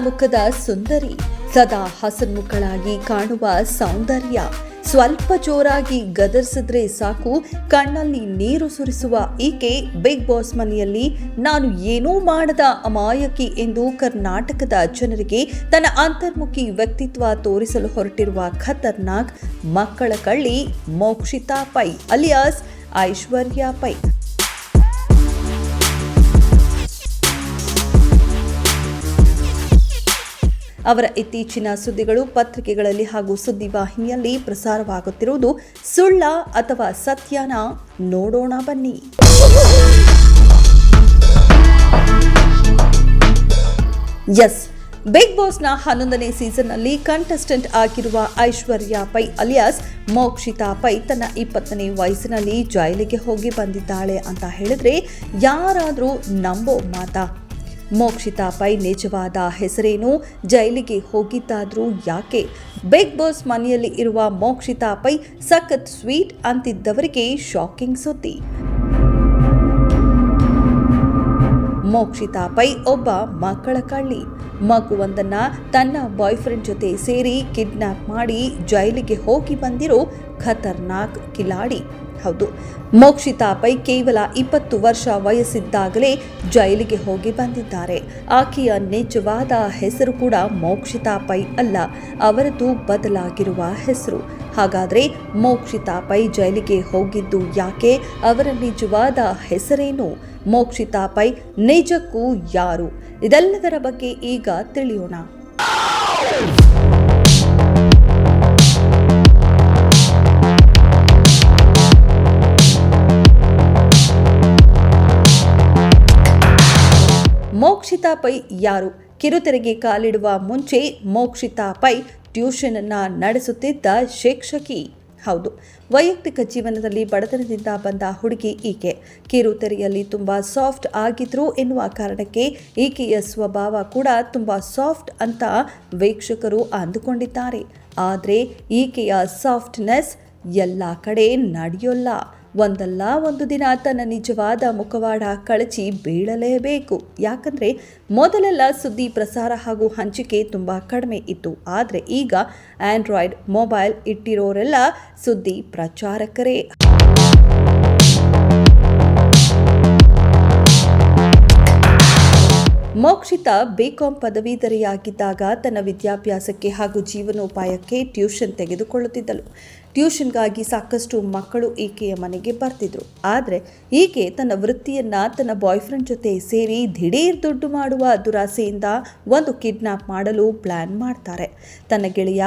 ಮುಖದ ಸುಂದರಿ, ಸದಾ ಹಸನ್ಮುಖಳಾಗಿ ಕಾಣುವ ಸೌಂದರ್ಯ, ಸ್ವಲ್ಪ ಜೋರಾಗಿ ಗದರಿಸಿದ್ರೆ ಸಾಕು ಕಣ್ಣಲ್ಲಿ ನೀರು ಸುರಿಸುವ ಈಕೆ ಬಿಗ್ ಬಾಸ್ ಮನೆಯಲ್ಲಿ ನಾನು ಏನೂ ಮಾಡದ ಅಮಾಯಕಿ ಎಂದು ಕರ್ನಾಟಕದ ಜನರಿಗೆ ತನ್ನ ಅಂತರ್ಮುಖಿ ವ್ಯಕ್ತಿತ್ವ ತೋರಿಸಲು ಹೊರಟಿರುವ ಖತರ್ನಾಕ್ ಮಕ್ಕಳ ಕಳ್ಳಿ ಮೋಕ್ಷಿತಾ ಪೈ ಅಲಿಯಾಸ್ ಐಶ್ವರ್ಯ ಪೈ. ಅವರ ಇತ್ತೀಚಿನ ಸುದ್ದಿಗಳು ಪತ್ರಿಕೆಗಳಲ್ಲಿ ಹಾಗೂ ಸುದ್ದಿವಾಹಿನಿಯಲ್ಲಿ ಪ್ರಸಾರವಾಗುತ್ತಿರುವುದು ಸುಳ್ಳ ಅಥವಾ ಸತ್ಯನ ನೋಡೋಣ ಬನ್ನಿ. ಎಸ್, ಬಿಗ್ ಬಾಸ್ನ 11ನೇ ಸೀಸನ್ನಲ್ಲಿ ಕಂಟೆಸ್ಟೆಂಟ್ ಆಗಿರುವ ಐಶ್ವರ್ಯ ಪೈ ಅಲಿಯಾಸ್ ಮೋಕ್ಷಿತಾ ಪೈ ತನ್ನ 20ನೇ ವಯಸ್ಸಿನಲ್ಲಿ ಜೈಲಿಗೆ ಹೋಗಿ ಬಂದಿದ್ದಾಳೆ ಅಂತ ಹೇಳಿದ್ರೆ ಯಾರಾದರೂ ನಂಬೋ ಮಾತಾ? ಮೋಕ್ಷಿತಾ ಪೈ ನಿಜವಾದ ಹೆಸರೇನು? ಜೈಲಿಗೆ ಹೋಗಿದ್ದಾದ್ರೂ ಯಾಕೆ? ಬಿಗ್ ಬಾಸ್ ಮನೆಯಲ್ಲಿ ಇರುವ ಮೋಕ್ಷಿತಾ ಪೈ ಸಖತ್ ಸ್ವೀಟ್ ಅಂತಿದ್ದವರಿಗೆ ಶಾಕಿಂಗ್ ಸುದ್ದಿ. ಮೋಕ್ಷಿತಾ ಪೈ ಒಬ್ಬ ಮಕ್ಕಳ ಕಳ್ಳಿ. ಮಗುವೊಂದನ್ನ ತನ್ನ ಬಾಯ್ ಫ್ರೆಂಡ್ ಜೊತೆ ಸೇರಿ ಕಿಡ್ನಾಪ್ ಮಾಡಿ ಜೈಲಿಗೆ ಹೋಗಿ ಬಂದಿರೋ ಖತರ್ನಾಕ್ ಕಿಲಾಡಿ. ಹೌದು, ಮೋಕ್ಷಿತಾ ಪೈ ಕೇವಲ 20 ವರ್ಷ ವಯಸ್ಸಿದ್ದಾಗಲೇ ಜೈಲಿಗೆ ಹೋಗಿ ಬಂದಿದ್ದಾರೆ. ಆಕೆಯ ನಿಜವಾದ ಹೆಸರು ಕೂಡ ಮೋಕ್ಷಿತಾ ಪೈ ಅಲ್ಲ, ಅವರದ್ದು ಬದಲಾಗಿರುವ ಹೆಸರು. ಹಾಗಾದ್ರೆ ಮೋಕ್ಷಿತಾ ಪೈ ಜೈಲಿಗೆ ಹೋಗಿದ್ದು ಯಾಕೆ? ಅವರ ನಿಜವಾದ ಹೆಸರೇನು? ಮೋಕ್ಷಿತಾ ಪೈ ನಿಜಕ್ಕೂ ಯಾರು? ಇದೆಲ್ಲದರ ಬಗ್ಗೆ ಈಗ ತಿಳಿಯೋಣ. ಮೋಕ್ಷಿತಾ ಪೈ ಯಾರು? ಕಿರುತೆರೆಗೆ ಕಾಲಿಡುವ ಮುಂಚೆ ಮೋಕ್ಷಿತಾ ಪೈ ಟ್ಯೂಷನ್ ಅನ್ನ ನಡೆಸುತ್ತಿದ್ದ ಶಿಕ್ಷಕಿ. ಹೌದು, ವೈಯಕ್ತಿಕ ಜೀವನದಲ್ಲಿ ಬಡತನದಿಂದ ಬಂದ ಹುಡುಗಿ ಈಕೆ. ಕಿರುತೆರೆಯಲ್ಲಿ ತುಂಬಾ ಸಾಫ್ಟ್ ಆಗಿದ್ರು ಎನ್ನುವ ಕಾರಣಕ್ಕೆ ಈಕೆಯ ಸ್ವಭಾವ ಕೂಡ ತುಂಬಾ ಸಾಫ್ಟ್ ಅಂತ ವೀಕ್ಷಕರು ಅಂದುಕೊಂಡಿದ್ದಾರೆ. ಆದರೆ ಈಕೆಯ ಸಾಫ್ಟ್ನೆಸ್ ಎಲ್ಲ ಕಡೆ ನಡೆಯೋಲ್ಲ. ಒಂದಲ್ಲ ಒಂದು ದಿನ ತನ್ನ ನಿಜವಾದ ಮುಖವಾಡ ಕಳಚಿ ಬೀಳಲೇಬೇಕು. ಯಾಕಂದರೆ ಮೊದಲೆಲ್ಲ ಸುದ್ದಿ ಪ್ರಸಾರ ಹಾಗೂ ಹಂಚಿಕೆ ತುಂಬ ಕಡಿಮೆ ಇತ್ತು. ಆದರೆ ಈಗ ಆಂಡ್ರಾಯ್ಡ್ ಮೊಬೈಲ್ ಇಟ್ಟಿರೋರೆಲ್ಲ ಸುದ್ದಿ ಪ್ರಚಾರಕರೇ. ಮೋಕ್ಷಿತಾ ಬಿಕಾಂ ಪದವೀಧರೆಯಾಗಿದ್ದಾಗ ತನ್ನ ವಿದ್ಯಾಭ್ಯಾಸಕ್ಕೆ ಹಾಗೂ ಜೀವನೋಪಾಯಕ್ಕೆ ಟ್ಯೂಷನ್ ತೆಗೆದುಕೊಳ್ಳುತ್ತಿದ್ದಳು. ಟ್ಯೂಷನ್ಗಾಗಿ ಸಾಕಷ್ಟು ಮಕ್ಕಳು ಈಕೆಯ ಮನೆಗೆ ಬರ್ತಿದ್ರು. ಆದರೆ ಈಕೆ ತನ್ನ ವೃತ್ತಿಯನ್ನು ತನ್ನ ಬಾಯ್ ಫ್ರೆಂಡ್ ಜೊತೆ ಸೇರಿ ದಿಢೀರ್ ದುಡ್ಡು ಮಾಡುವ ದುರಾಸೆಯಿಂದ ಒಂದು ಕಿಡ್ನಾಪ್ ಮಾಡಲು ಪ್ಲಾನ್ ಮಾಡ್ತಾರೆ. ತನ್ನ ಗೆಳೆಯ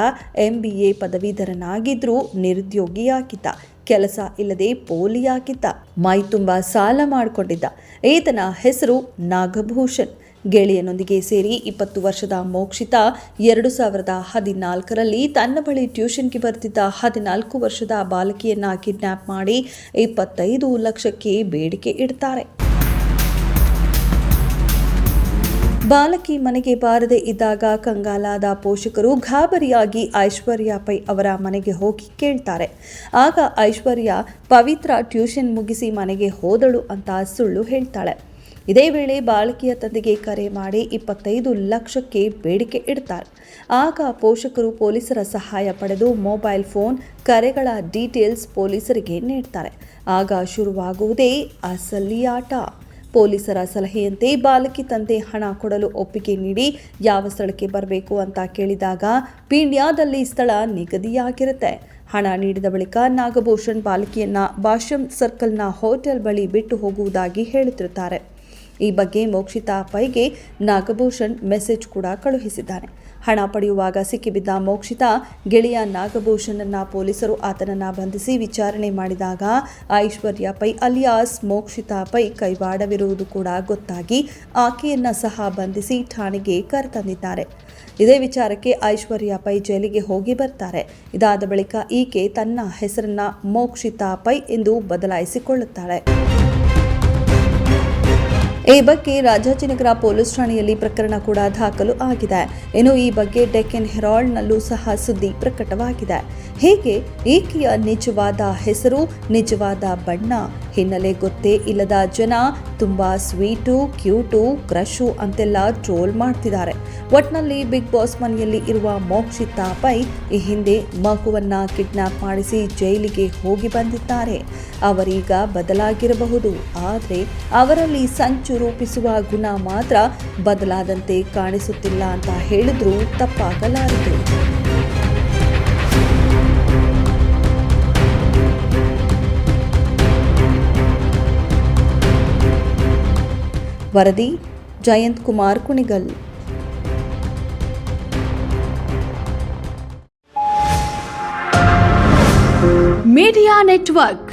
MBA ಪದವೀಧರನಾಗಿದ್ರೂ ನಿರುದ್ಯೋಗಿಯಾಗಿದ್ದ, ಕೆಲಸ ಇಲ್ಲದೆ ಪೋಲಿಯಾಗಿದ್ದ, ಮೈ ತುಂಬ ಸಾಲ ಮಾಡಿಕೊಂಡಿದ್ದ. ಈತನ ಹೆಸರು ನಾಗಭೂಷಣ್. ಗೆಳೆಯನೊಂದಿಗೆ ಸೇರಿ 20 ವರ್ಷದ ಮೋಕ್ಷಿತಾ 2014ರಲ್ಲಿ ತನ್ನ ಬಳಿ ಟ್ಯೂಷನ್ಗೆ ಬರ್ತಿದ್ದ 14 ವರ್ಷದ ಬಾಲಕಿಯನ್ನ ಕಿಡ್ನಾಪ್ ಮಾಡಿ 25 ಲಕ್ಷಕ್ಕೆ ಬೇಡಿಕೆ ಇಡ್ತಾರೆ. ಬಾಲಕಿ ಮನೆಗೆ ಬಾರದೆ ಇದ್ದಾಗ ಕಂಗಾಲಾದ ಪೋಷಕರು ಗಾಬರಿಯಾಗಿ ಐಶ್ವರ್ಯ ಪೈ ಅವರ ಮನೆಗೆ ಹೋಗಿ ಕೇಳ್ತಾರೆ. ಆಗ ಐಶ್ವರ್ಯ ಪವಿತ್ರ ಟ್ಯೂಷನ್ ಮುಗಿಸಿ ಮನೆಗೆ ಹೋದಳು ಅಂತ ಸುಳ್ಳು ಹೇಳ್ತಾಳೆ. ಇದೇ ವೇಳೆ ಬಾಲಕಿಯ ತಂದೆಗೆ ಕರೆ ಮಾಡಿ 25 ಲಕ್ಷಕ್ಕೆ ಬೇಡಿಕೆ ಇಡ್ತಾರೆ. ಆಗ ಪೋಷಕರು ಪೊಲೀಸರ ಸಹಾಯ ಪಡೆದು ಮೊಬೈಲ್ ಫೋನ್ ಕರೆಗಳ ಡೀಟೇಲ್ಸ್ ಪೊಲೀಸರಿಗೆ ನೀಡ್ತಾರೆ. ಆಗ ಶುರುವಾಗುವುದೇ ಅಸಲಿ ಆಟ. ಪೊಲೀಸರ ಸಲಹೆಯಂತೆ ಬಾಲಕಿ ತಂದೆ ಹಣ ಕೊಡಲು ಒಪ್ಪಿಗೆ ನೀಡಿ ಯಾವ ಸ್ಥಳಕ್ಕೆ ಬರಬೇಕು ಅಂತ ಕೇಳಿದಾಗ ಪೀಣ್ಯದಲ್ಲಿ ಸ್ಥಳ ನಿಗದಿಯಾಗಿರುತ್ತೆ. ಹಣ ನೀಡಿದ ಬಳಿಕ ನಾಗಭೂಷಣ್ ಬಾಲಕಿಯನ್ನ ಭಾಷ್ಯಂ ಸರ್ಕಲ್ನ ಹೋಟೆಲ್ ಬಳಿ ಬಿಟ್ಟು ಹೋಗುವುದಾಗಿ ಹೇಳುತ್ತಿರುತ್ತಾರೆ. ಈ ಬಗ್ಗೆ ಮೋಕ್ಷಿತಾ ಪೈಗೆ ನಾಗಭೂಷಣ್ ಮೆಸೇಜ್ ಕೂಡ ಕಳುಹಿಸಿದ್ದಾನೆ. ಹಣ ಪಡೆಯುವಾಗ ಸಿಕ್ಕಿಬಿದ್ದ ಮೋಕ್ಷಿತಾ ಗೆಳೆಯ ನಾಗಭೂಷಣನ್ನ ಪೊಲೀಸರು ಆತನನ್ನ ಬಂಧಿಸಿ ವಿಚಾರಣೆ ಮಾಡಿದಾಗ ಐಶ್ವರ್ಯ ಪೈ ಅಲಿಯಾಸ್ ಮೋಕ್ಷಿತಾ ಪೈ ಕೈವಾಡವಿರುವುದು ಕೂಡ ಗೊತ್ತಾಗಿ ಆಕೆಯನ್ನ ಸಹ ಬಂಧಿಸಿ ಠಾಣೆಗೆ ಕರೆತಂದಿದ್ದಾರೆ. ಇದೇ ವಿಚಾರಕ್ಕೆ ಐಶ್ವರ್ಯ ಪೈ ಜೈಲಿಗೆ ಹೋಗಿ ಬರ್ತಾರೆ. ಇದಾದ ಬಳಿಕ ಈಕೆ ತನ್ನ ಹೆಸರನ್ನ ಮೋಕ್ಷಿತಾ ಪೈ ಎಂದು ಬದಲಾಯಿಸಿಕೊಳ್ಳುತ್ತಾಳೆ. ಈ ಬಗ್ಗೆ ರಾಜಾಜಿನಗರ ಪೊಲೀಸ್ ಠಾಣೆಯಲ್ಲಿ ಪ್ರಕರಣ ಕೂಡ ದಾಖಲು ಆಗಿದೆ. ಇನ್ನು ಈ ಬಗ್ಗೆ ಡೆಕ್ಕನ್ ಹೆರಾಲ್ಡ್ನಲ್ಲೂ ಸಹ ಸುದ್ದಿ ಪ್ರಕಟವಾಗಿದೆ. ಹೀಗೆ ಈಕೆಯ ನಿಜವಾದ ಹೆಸರು, ನಿಜವಾದ ಬಣ್ಣ, ಹಿನ್ನೆಲೆ ಗೊತ್ತೇ ಇಲ್ಲದ ಜನ ತುಂಬಾ ಸ್ವೀಟು, ಕ್ಯೂಟು, ಕ್ರಶು ಅಂತೆಲ್ಲ ಟ್ರೋಲ್ ಮಾಡ್ತಿದ್ದಾರೆ. ಒಟ್ನಲ್ಲಿ ಬಿಗ್ ಬಾಸ್ ಮನೆಯಲ್ಲಿ ಇರುವ ಮೋಕ್ಷಿತಾ ಪೈ ಈ ಹಿಂದೆ ಮಗುವನ್ನ ಕಿಡ್ನಾಪ್ ಮಾಡಿಸಿ ಜೈಲಿಗೆ ಹೋಗಿ ಬಂದಿದ್ದಾರೆ. ಅವರೀಗ ಬದಲಾಗಿರಬಹುದು, ಆದರೆ ಅವರಲ್ಲಿ ಸಂಚು ರೂಪಿಸುವ ಗುಣ ಮಾತ್ರ ಬದಲಾದಂತೆ ಕಾಣಿಸುತ್ತಿಲ್ಲ ಅಂತ ಹೇಳಿದ್ರೂ ತಪ್ಪಾಗಲಾರದು. ವರದಿ ಜಯಂತ್ ಕುಮಾರ್ ಕುಣಿಗಲ್. Media network.